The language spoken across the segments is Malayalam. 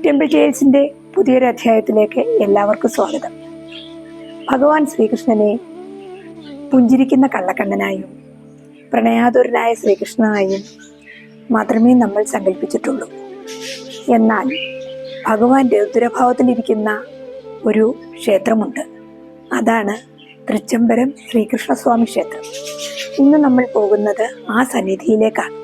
ടെമ്പിൾ ടെയിൽസിൻ്റെ പുതിയൊരു അധ്യായത്തിലേക്ക് എല്ലാവർക്കും സ്വാഗതം. ഭഗവാൻ ശ്രീകൃഷ്ണനെ പുഞ്ചിരിക്കുന്ന കള്ളക്കണ്ണനായും പ്രണയാതുരനായ ശ്രീകൃഷ്ണനായും മാത്രമേ നമ്മൾ സങ്കല്പിച്ചിട്ടുള്ളൂ. എന്നാൽ ഭഗവാൻ രൗദ്രഭാവത്തിലിരിക്കുന്ന ഒരു ക്ഷേത്രമുണ്ട്. അതാണ് തൃച്ചംബരം ശ്രീകൃഷ്ണസ്വാമി ക്ഷേത്രം. ഇന്ന് നമ്മൾ പോകുന്നത് ആ സന്നിധിയിലേക്കാണ്.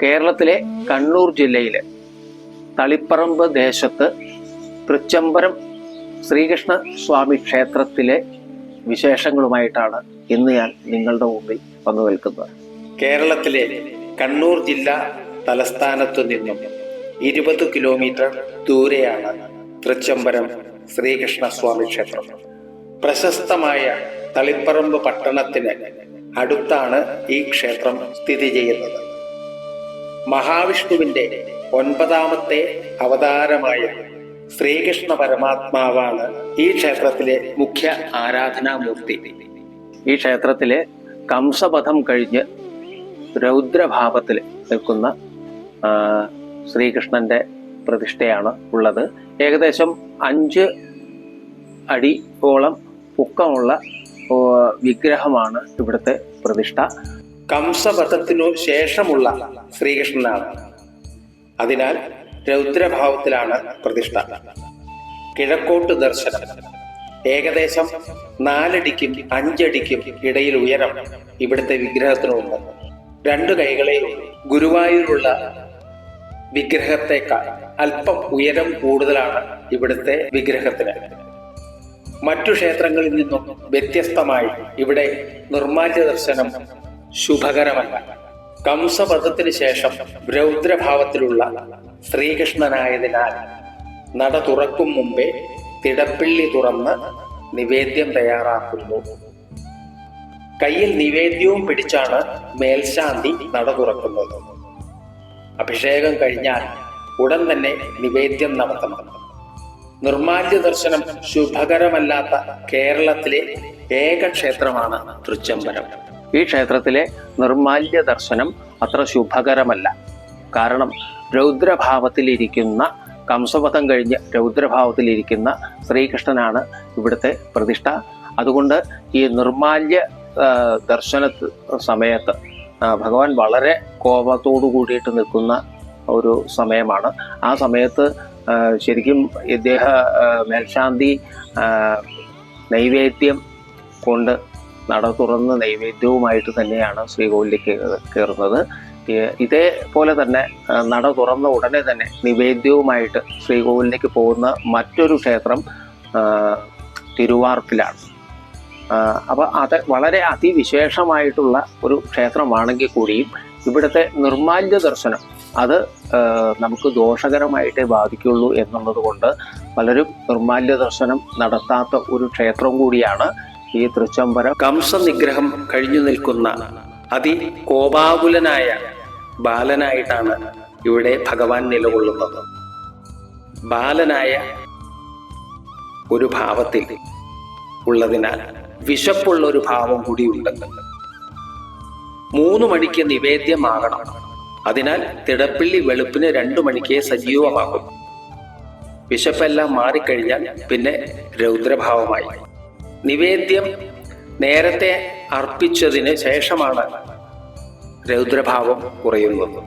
കേരളത്തിലെ കണ്ണൂർ ജില്ലയിലെ തളിപ്പറമ്പ് ദേശത്ത് തൃച്ചംബരം ശ്രീകൃഷ്ണ സ്വാമി ക്ഷേത്രത്തിലെ വിശേഷങ്ങളുമായിട്ടാണ് ഇന്ന് ഞാൻ നിങ്ങളുടെ മുമ്പിൽ പങ്കുവെൽക്കുന്നത്. കേരളത്തിലെ കണ്ണൂർ ജില്ലാ തലസ്ഥാനത്തു നിന്നും 20 കിലോമീറ്റർ ദൂരെയാണ് തൃച്ചംബരം ശ്രീകൃഷ്ണ സ്വാമി ക്ഷേത്രം. പ്രശസ്തമായ തളിപ്പറമ്പ് പട്ടണത്തിന് അടുത്താണ് ഈ ക്ഷേത്രം സ്ഥിതി ചെയ്യുന്നത്. മഹാവിഷ്ണുവിന്റെ 9ാമത്തെ അവതാരമായ ശ്രീകൃഷ്ണ പരമാത്മാവാണ് ഈ ക്ഷേത്രത്തിലെ മുഖ്യ ആരാധനാമൂർത്തി. ഈ ക്ഷേത്രത്തിലെ കംസവധം കഴിഞ്ഞ് രൗദ്രഭാവത്തിൽ നിൽക്കുന്ന ശ്രീകൃഷ്ണന്റെ പ്രതിഷ്ഠയാണ് ഉള്ളത്. ഏകദേശം 5 അടിയോളം പൊക്കമുള്ള വിഗ്രഹമാണ് ഇവിടുത്തെ പ്രതിഷ്ഠ. കംസവധത്തിനു ശേഷമുള്ള ശ്രീകൃഷ്ണനാണ്. അതിനാൽ രൗദ്രഭാവത്തിലാണ് പ്രതിഷ്ഠ. കിഴക്കോട്ട് ദർശനം. ഏകദേശം 4 അടിക്കും 5 അടിക്കും ഇടയിൽ ഉയരം ഇവിടുത്തെ വിഗ്രഹത്തിനുണ്ട്. 2 കൈകളെയുള്ളൂ. ഗുരുവായൂരുള്ള വിഗ്രഹത്തെക്കാൾ അല്പം ഉയരം കൂടുതലാണ് ഇവിടുത്തെ വിഗ്രഹത്തിന്. മറ്റു ക്ഷേത്രങ്ങളിൽ നിന്നും വ്യത്യസ്തമായി ഇവിടെ നിർമ്മാല്യ ദർശനം ശുഭകരമല്ല. കംസവധത്തിന് ശേഷം രൗദ്രഭാവത്തിലുള്ള ശ്രീകൃഷ്ണനായതിനാൽ നട തുറക്കും മുമ്പേ തിടപ്പിള്ളി തുറന്ന് നിവേദ്യം തയ്യാറാക്കുന്നു. കയ്യിൽ നിവേദ്യവും പിടിച്ചാണ് മേൽശാന്തി നട തുറക്കുന്നത്. അഭിഷേകം കഴിഞ്ഞാൽ ഉടൻ തന്നെ നിവേദ്യം നടത്തണം. നിർമ്മാല്യ ദർശനം ശുഭകരമല്ലാത്ത കേരളത്തിലെ ഏക ക്ഷേത്രമാണ് തൃച്ചംബരം. ഈ ക്ഷേത്രത്തിലെ നിർമ്മാല്യ ദർശനം അത്ര ശുഭകരമല്ല. കാരണം രൗദ്രഭാവത്തിലിരിക്കുന്ന, കംസവധം കഴിഞ്ഞ് രൗദ്രഭാവത്തിലിരിക്കുന്ന ശ്രീകൃഷ്ണനാണ് ഇവിടുത്തെ പ്രതിഷ്ഠ. അതുകൊണ്ട് ഈ നിർമ്മാല്യ ദർശന സമയത്ത് ഭഗവാൻ വളരെ കോപത്തോടു കൂടിയിട്ട് നിൽക്കുന്ന ഒരു സമയമാണ്. ആ സമയത്ത് ശരിക്കും ഇദ്ദേഹ മേൽശാന്തി നൈവേദ്യം കൊണ്ട് നട തുറന്ന് നൈവേദ്യവുമായിട്ട് തന്നെയാണ് ശ്രീകോവിലേക്ക് കയറുന്നത്. ഇതേപോലെ തന്നെ നട തുറന്ന ഉടനെ തന്നെ നിവേദ്യവുമായിട്ട് ശ്രീകോവിലേക്ക് പോകുന്ന മറ്റൊരു ക്ഷേത്രം തിരുവാർപ്പിലാണ്. അപ്പോൾ അത് വളരെ അതിവിശേഷമായിട്ടുള്ള ഒരു ക്ഷേത്രമാണെങ്കിൽ കൂടിയും ഇവിടുത്തെ നിർമ്മാല്യ ദർശനം അത് നമുക്ക് ദോഷകരമായിട്ടേ ബാധിക്കുള്ളൂ എന്നുള്ളത് കൊണ്ട് പലരും നിർമ്മാല്യ ദർശനം നടത്താത്ത ഒരു ക്ഷേത്രം കൂടിയാണ് ഈ തൃച്ചംബരം. കംസനിഗ്രഹം കഴിഞ്ഞു നിൽക്കുന്ന അതികോപാകുലനായ ബാലനായിട്ടാണ് ഇവിടെ ഭഗവാൻ നിലകൊള്ളുന്നത്. ബാലനായ ഒരു ഭാവത്തിൽ ഉള്ളതിനാൽ വിശപ്പുള്ള ഒരു ഭാവം കൂടിയുണ്ട്. 3 മണിക്ക് നിവേദ്യമാകണം. അതിനാൽ തിടപ്പിള്ളി വെളുപ്പിന് 2 മണിക്ക് സജീവമാകും. വിശപ്പെല്ലാം മാറിക്കഴിഞ്ഞാൽ പിന്നെ രൗദ്രഭാവമായി. നിവേദ്യം നേരത്തെ അർപ്പിച്ചതിന് ശേഷമാണ് രൗദ്രഭാവം കുറയുന്നത്.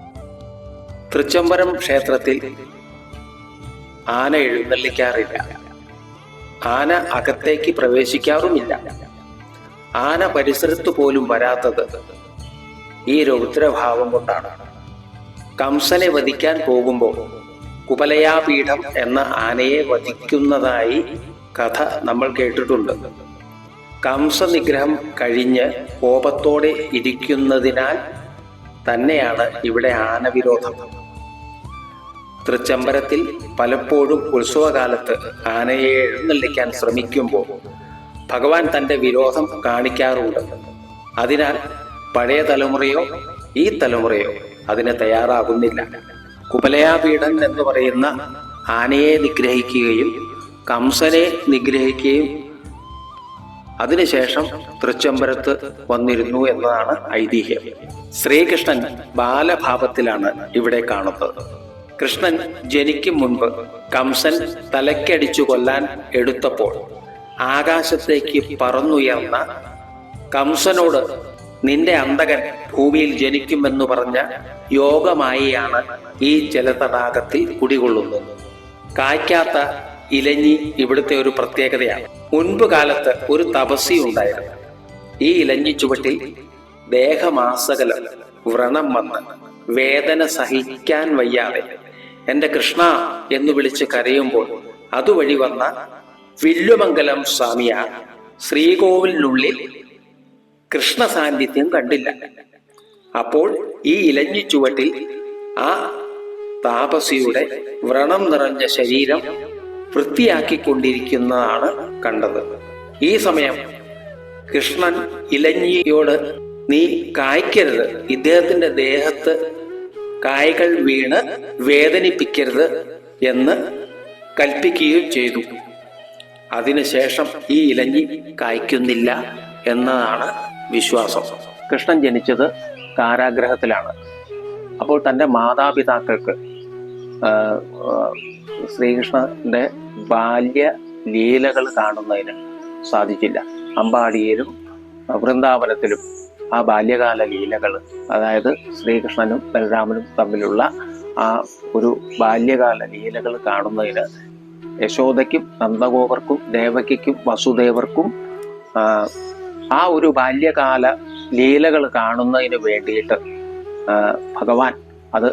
തൃച്ചംബരം ക്ഷേത്രത്തിൽ ആന എഴുന്നള്ളിക്കാറില്ല. ആന അകത്തേക്ക് പ്രവേശിക്കാറുമില്ല. ആന പരിസരത്ത് പോലും വരാത്തത് ഈ രൗദ്രഭാവം കൊണ്ടാണ്. കംസനെ വധിക്കാൻ പോകുമ്പോൾ കുപലയാപീഠം എന്ന ആനയെ വധിക്കുന്നതായി കഥ നമ്മൾ കേട്ടിട്ടുണ്ട്. കംസനിഗ്രഹം കഴിഞ്ഞ് കോപത്തോടെ ഇരിക്കുന്നതിനാൽ തന്നെയാണ് ഇവിടെ ആനവിരോധം. തൃച്ചംബരത്തിൽ പലപ്പോഴും ഉത്സവകാലത്ത് ആനയെ എഴുന്നള്ളിക്കാൻ ശ്രമിക്കുമ്പോൾ ഭഗവാൻ തൻ്റെ വിരോധം കാണിക്കാറുണ്ട്. അതിനാൽ പഴയ തലമുറയോ ഈ തലമുറയോ അതിന് തയ്യാറാകുന്നില്ല. കുവലയാപീഡൻ എന്ന് പറയുന്ന ആനയെ നിഗ്രഹിക്കുകയും കംസനെ നിഗ്രഹിക്കുകയും അതിനുശേഷം തൃച്ചംബരത്ത് വന്നിരുന്നു എന്നതാണ് ഐതിഹ്യം. ശ്രീകൃഷ്ണൻ ബാലഭാവത്തിലാണ് ഇവിടെ കാണുന്നത്. കൃഷ്ണൻ ജനിക്കും മുൻപ് കംസൻ തലക്കടിച്ചു കൊല്ലാൻ എടുത്തപ്പോൾ ആകാശത്തേക്ക് പറന്നുയർന്ന കംസനോട് നിന്റെ അന്തകൻ ഭൂമിയിൽ ജനിക്കുമെന്ന് പറഞ്ഞ യോഗമായിയാണ് ഈ ജലതടാകത്തിൽ കുടികൊള്ളുന്നത്. കായ്ക്കാത്ത ഇലഞ്ഞി ഇവിടുത്തെ ഒരു പ്രത്യേകതയാണ്. മുൻപ് കാലത്ത് ഒരു തപസ്സി ഉണ്ടായിരുന്നു. ഈ ഇലഞ്ഞി ചുവട്ടിൽ ദേഹമാസകലം വ്രണം വന്ന് വേദന സഹിക്കാൻ വയ്യാതെ എന്റെ കൃഷ്ണ എന്ന് വിളിച്ച് കരയുമ്പോൾ അതുവഴി വന്ന വില്ലുമംഗലം സ്വാമിയാർ ശ്രീകോവിലിനുള്ളിൽ കൃഷ്ണ സാന്നിധ്യം കണ്ടില്ല. അപ്പോൾ ഈ ഇലഞ്ഞി ചുവട്ടിൽ ആ താപസിയുടെ വ്രണം നിറഞ്ഞ ശരീരം വൃത്തിയാക്കിക്കൊണ്ടിരിക്കുന്നതാണ് കണ്ടത്. ഈ സമയം കൃഷ്ണൻ ഇലഞ്ഞിയോട് നീ കായ്ക്കരുത്, ഇദ്ദേഹത്തിന്റെ ദേഹത്ത് കായ്കൾ വീണ് വേദനിപ്പിക്കരുത് എന്ന് കൽപ്പിക്കുകയും ചെയ്തു. അതിനുശേഷം ഈ ഇലഞ്ഞി കായ്ക്കുന്നില്ല എന്നതാണ് വിശ്വാസം. കൃഷ്ണൻ ജനിച്ചത് കാരാഗ്രഹത്തിലാണ്. അപ്പോൾ തൻ്റെ മാതാപിതാക്കൾക്ക് ശ്രീകൃഷ്ണന്റെ ബാല്യ ലീലകൾ കാണുന്നതിന് സാധിച്ചില്ല. അമ്പാടിയിലും വൃന്ദാവനത്തിലും ആ ബാല്യകാല ലീലകൾ, അതായത് ശ്രീകൃഷ്ണനും ബലരാമനും തമ്മിലുള്ള ആ ഒരു ബാല്യകാല ലീലകൾ കാണുന്നതിന് യശോദയ്ക്കും നന്ദഗോപർക്കും ദേവകിക്കും വസുദേവർക്കും ആ ഒരു ബാല്യകാല ലീലകൾ കാണുന്നതിന് വേണ്ടിയിട്ട് ഭഗവാൻ അത്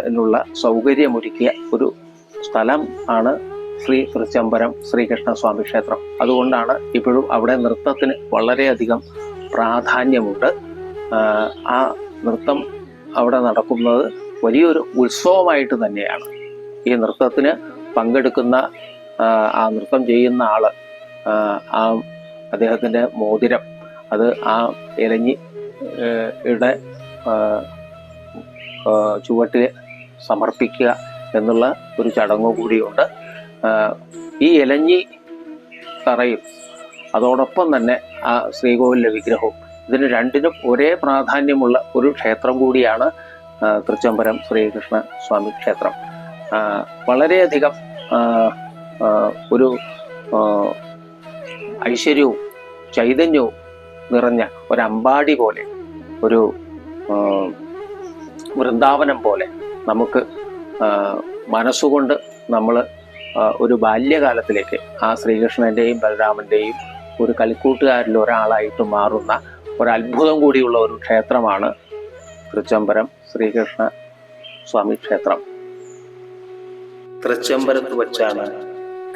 എന്നുള്ള സൗകര്യമൊരുക്കിയ ഒരു സ്ഥലം ആണ് ശ്രീ തൃച്ചംബരം ശ്രീകൃഷ്ണസ്വാമി ക്ഷേത്രം. അതുകൊണ്ടാണ് ഇപ്പോഴും അവിടെ നൃത്തത്തിന് വളരെയധികം പ്രാധാന്യമുണ്ട്. ആ നൃത്തം അവിടെ നടക്കുന്നത് വലിയൊരു ഉത്സവമായിട്ട് തന്നെയാണ്. ഈ നൃത്തത്തിന് പങ്കെടുക്കുന്ന ആ നൃത്തം ചെയ്യുന്ന ആള് അദ്ദേഹത്തിൻ്റെ മോതിരം അത് ആ ഇലഞ്ഞിയുടെ ചുവട്ടിൽ സമർപ്പിക്കുക എന്നുള്ള ഒരു ചടങ്ങു കൂടിയുണ്ട്. ഈ ഇലഞ്ഞി തറയും അതോടൊപ്പം തന്നെ ആ ശ്രീകോവിലിലെ വിഗ്രഹവും, ഇതിന് രണ്ടിനും ഒരേ പ്രാധാന്യമുള്ള ഒരു ക്ഷേത്രം കൂടിയാണ് തൃച്ചംബരം ശ്രീകൃഷ്ണ സ്വാമി ക്ഷേത്രം. വളരെയധികം ഒരു ഐശ്വര്യവും ചൈതന്യവും നിറഞ്ഞ ഒരു അമ്പാടി പോലെ, ഒരു വൃന്ദാവനം പോലെ നമുക്ക് മനസ്സുകൊണ്ട് നമ്മൾ ഒരു ബാല്യകാലത്തിലേക്ക് ആ ശ്രീകൃഷ്ണൻ്റെയും ബലരാമൻ്റെയും ഒരു കളിക്കൂട്ടുകാരിൽ ഒരാളായിട്ട് മാറുന്ന ഒരു അത്ഭുതം കൂടിയുള്ള ഒരു ക്ഷേത്രമാണ് തൃച്ചംബരം ശ്രീകൃഷ്ണ സ്വാമി ക്ഷേത്രം. തൃച്ചംബരത്ത് വച്ചാണ്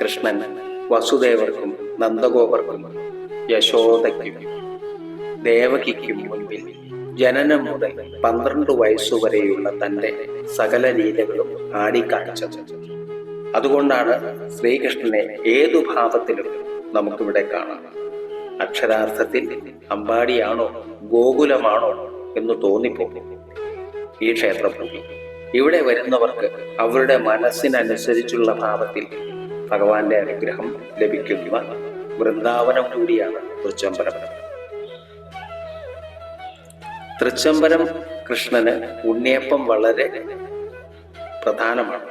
കൃഷ്ണൻ വസുദേവർക്കും നന്ദഗോപർക്കും യശോദയ്ക്കും ദേവകിക്കും മുൻപിൽ ജനനം മുതൽ 12 വയസ്സുവരെയുള്ള തൻ്റെ സകല ലീലകളും ആടിക്കാണിച്ചത്. അതുകൊണ്ടാണ് ശ്രീകൃഷ്ണനെ ഏതു ഭാവത്തിലും നമുക്കിവിടെ കാണാം. അക്ഷരാർത്ഥത്തിൽ അമ്പാടിയാണോ ഗോകുലമാണോ എന്ന് തോന്നിപ്പോകും ഈ ക്ഷേത്രഭൂമി. ഇവിടെ വരുന്നവർക്ക് അവരുടെ മനസ്സിനനുസരിച്ചുള്ള ഭാവത്തിൽ ഭഗവാന്റെ അനുഗ്രഹം ലഭിക്കുന്ന വൃന്ദാവനം കൂടിയാണ് തൃച്ചംബരം. തൃച്ചംബരം കൃഷ്ണന് ഉണ്ണിയപ്പം വളരെ പ്രധാനമാണ്.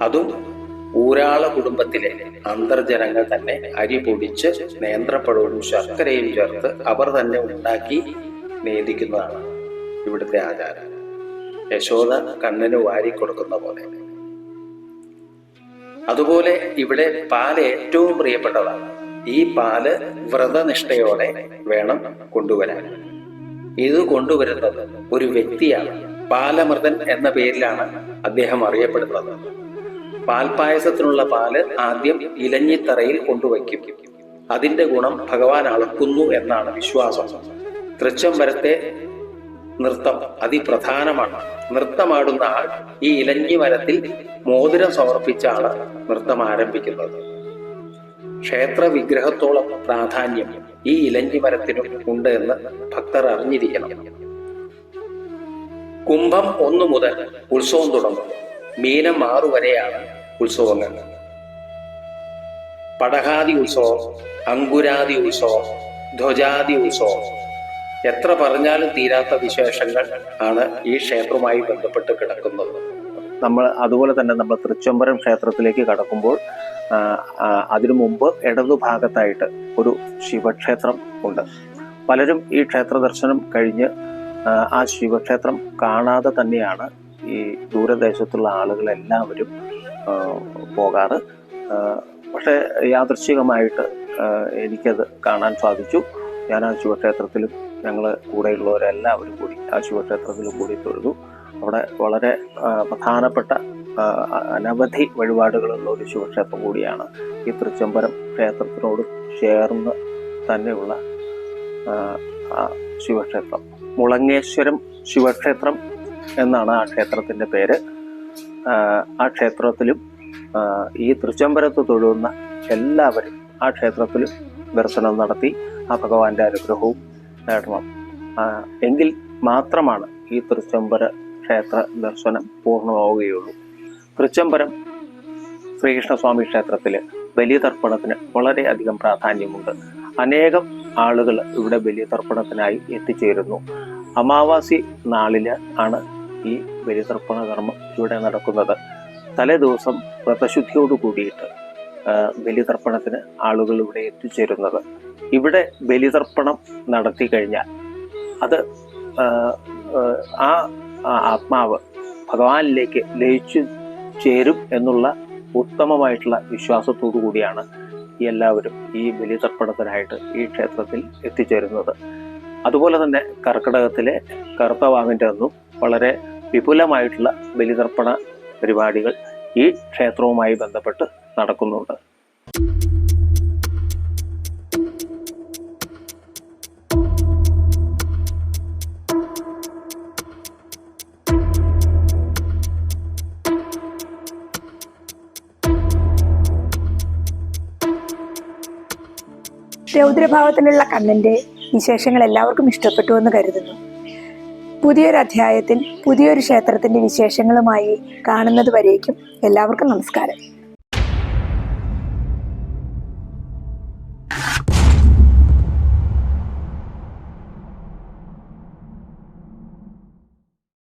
അതും ഊരാള കുടുംബത്തിലെ അന്തർജനങ്ങൾ തന്നെ അരി പൊടിച്ച് നേന്ത്രപ്പഴവും ശർക്കരയും ചേർത്ത് അവർ തന്നെ ഉണ്ടാക്കി നേദിക്കുന്നതാണ് ഇവിടുത്തെ ആചാരം. യശോദ കണ്ണന് വാരി കൊടുക്കുന്ന പോലെ. അതുപോലെ ഇവിടെ പാല് ഏറ്റവും പ്രിയപ്പെട്ടതാണ്. ഈ പാല് വ്രതനിഷ്ഠയോടെ വേണം കൊണ്ടുവരാൻ. ഇത് കൊണ്ടുവരുന്നത് ഒരു വ്യക്തിയാണ്. പാലമൃതൻ എന്ന പേരിലാണ് അദ്ദേഹം അറിയപ്പെടുന്നത്. പാൽപായസത്തിനുള്ള പാല് ആദ്യം ഇലഞ്ഞിത്തറയിൽ കൊണ്ടുവയ്ക്കും. അതിന്റെ ഗുണം ഭഗവാൻ അളക്കുന്നു എന്നാണ് വിശ്വാസം. തൃച്ചംബരത്തെ നൃത്തം അതിപ്രധാനമാണ്. നൃത്തമാടുന്ന ആൾ ഈ ഇലഞ്ഞി മരത്തിൽ മോതിരം സമർപ്പിച്ചാണ് നൃത്തം ആരംഭിക്കുന്നത്. ക്ഷേത്ര വിഗ്രഹത്തോളം പ്രാധാന്യം ഈ ഇലഞ്ഞി മരത്തിനും ഉണ്ട് എന്ന് ഭക്തർ അറിഞ്ഞിരിക്കണം. കുംഭം 1 മുതൽ ഉത്സവം തുടങ്ങും. മീനം 6 വരെയാണ് ഉത്സവങ്ങൾ. പടഹാദി ഉത്സവം, അങ്കുരാദി ഉത്സവം, ധ്വജാദി ഉത്സവം, എത്ര പറഞ്ഞാലും തീരാത്ത വിശേഷങ്ങൾ ആണ് ഈ ക്ഷേത്രവുമായി ബന്ധപ്പെട്ട് കിടക്കുന്നത്. നമ്മൾ അതുപോലെ തന്നെ നമ്മൾ തൃച്ചംബരം ക്ഷേത്രത്തിലേക്ക് കടക്കുമ്പോൾ അതിനു മുമ്പ് ഇടതുഭാഗത്തായിട്ട് ഒരു ശിവക്ഷേത്രം ഉണ്ട്. പലരും ഈ ക്ഷേത്ര ദർശനം കഴിഞ്ഞ് ആ ശിവക്ഷേത്രം കാണാതെ തന്നെയാണ് ഈ ദൂരദേശത്തുള്ള ആളുകളെല്ലാവരും പോകാറ്. പക്ഷേ യാദൃശ്ചികമായിട്ട് എനിക്കത് കാണാൻ സാധിച്ചു. ഞാൻ ആ ശിവക്ഷേത്രത്തിലും ഞങ്ങൾ കൂടെയുള്ളവരെല്ലാവരും കൂടി ആ ശിവക്ഷേത്രത്തിലും കൂടി തൊഴുതു. അവിടെ വളരെ പ്രധാനപ്പെട്ട അനവധി വഴിപാടുകളുള്ള ഒരു ശിവക്ഷേത്രം കൂടിയാണ് ഈ തൃച്ചംബരം ക്ഷേത്രത്തിനോട് ചേർന്ന് തന്നെയുള്ള ശിവക്ഷേത്രം. മുളങ്ങേശ്വരം ശിവക്ഷേത്രം എന്നാണ് ആ ക്ഷേത്രത്തിൻ്റെ പേര്. ആ ക്ഷേത്രത്തിലും ഈ തൃച്ചംബരത്ത് തൊഴുന്ന എല്ലാവരും ആ ക്ഷേത്രത്തിലും ദർശനം നടത്തി ആ ഭഗവാന്റെ അനുഗ്രഹവും നേടണം. എങ്കിൽ മാത്രമാണ് ഈ തൃച്ചംബര ക്ഷേത്ര ദർശനം പൂർണ്ണമാവുകയുള്ളൂ. തൃച്ചംബരം ശ്രീകൃഷ്ണസ്വാമി ക്ഷേത്രത്തിൽ ബലിതർപ്പണത്തിന് വളരെയധികം പ്രാധാന്യമുണ്ട്. അനേകം ആളുകൾ ഇവിടെ ബലിതർപ്പണത്തിനായി എത്തിച്ചേരുന്നു. അമാവാസി നാളില് ആണ് ഈ ബലിതർപ്പണ കർമ്മം ഇവിടെ നടക്കുന്നത്. തലേ ദിവസം വ്രതശുദ്ധിയോട് കൂടിയിട്ട് ബലിതർപ്പണത്തിന് ആളുകൾ ഇവിടെ എത്തിച്ചേരുന്നത്. ഇവിടെ ബലിതർപ്പണം നടത്തി കഴിഞ്ഞാൽ അത് ആ ആത്മാവ് ഭഗവാനിലേക്ക് ലയിച്ചു ചേരും എന്നുള്ള ഉത്തമമായിട്ടുള്ള വിശ്വാസത്തോടു കൂടിയാണ് എല്ലാവരും ഈ ബലിതർപ്പണത്തിനായിട്ട് ഈ ക്ഷേത്രത്തിൽ എത്തിച്ചേരുന്നത്. അതുപോലെ തന്നെ കർക്കിടകത്തിലെ കറുത്തവാവിൻ്റെ അന്നും വളരെ വിപുലമായിട്ടുള്ള ബലിതർപ്പണ പരിപാടികൾ ഈ ക്ഷേത്രവുമായി ബന്ധപ്പെട്ട് നടക്കുന്നുണ്ട്. രൗദ്രഭാവത്തിലുള്ള കണ്ണൻ്റെ വിശേഷങ്ങൾ എല്ലാവർക്കും ഇഷ്ടപ്പെട്ടു എന്ന് കരുതുന്നു. പുതിയൊരു അധ്യായത്തിൽ പുതിയൊരു ക്ഷേത്രത്തിൻ്റെ വിശേഷങ്ങളുമായി കാണുന്നത് വരേക്കും എല്ലാവർക്കും നമസ്കാരം.